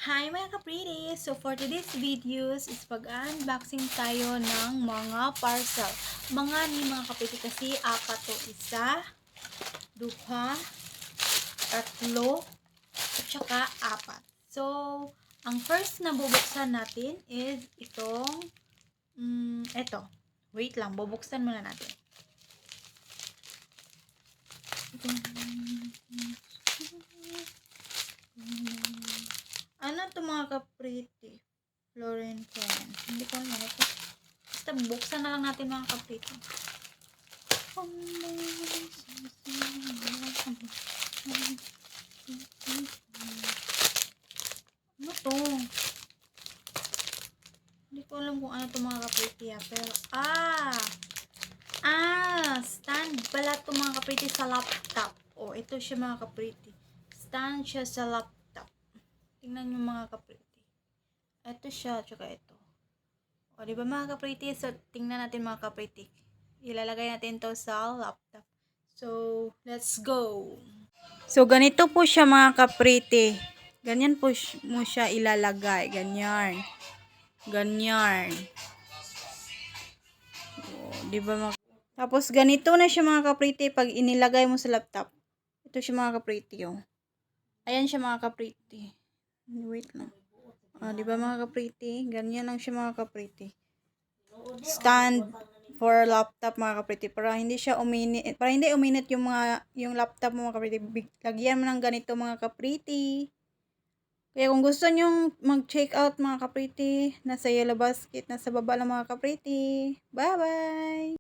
Hi mga ka-pretty! So for today's videos is pag-unboxing tayo ng mga parcel. Mga ni mga ka-pretty kasi apat to. Isa, duha, tatlo, at saka apat. So, ang first na bubuksan natin is itong ito. Wait lang, bubuksan muna natin. Ano to mga ka-pretty? Florentine. Hindi ko alam ito. Basta buksan na lang natin mga ka-pretty. Ano to? Hindi ko alam kung ano to mga ka-pretty pero stand pala to mga ka-pretty sa laptop. Oh, ito siya mga ka-pretty. Stand siya sa laptop. Tingnan nyo mga ka-pretty. Ito siya, tsaka ito. O, di ba mga ka-pretty? So, tingnan natin mga ka-pretty. Ilalagay natin to sa laptop. So, let's go. So, ganito po siya mga ka-pretty. Ganyan po mo siya ilalagay. Ganyan. Ganyan. O, di ba mga... Tapos, ganito na siya mga ka-pretty pag inilagay mo sa laptop. Ito siya mga ka-pretty, oh. Ayan siya mga ka-pretty. Wait lang. Di ba mga ka-pretty? Ganyan lang siya mga ka-pretty. Stand for laptop mga ka-pretty para hindi siya uminit, para hindi uminit yung laptop mo mga ka-pretty. Lagyan mo ng ganito mga ka-pretty. Kaya kung gusto nyong mag-check out mga ka-pretty, nasa yellow basket, nasa baba lang mga ka-pretty. Bye bye!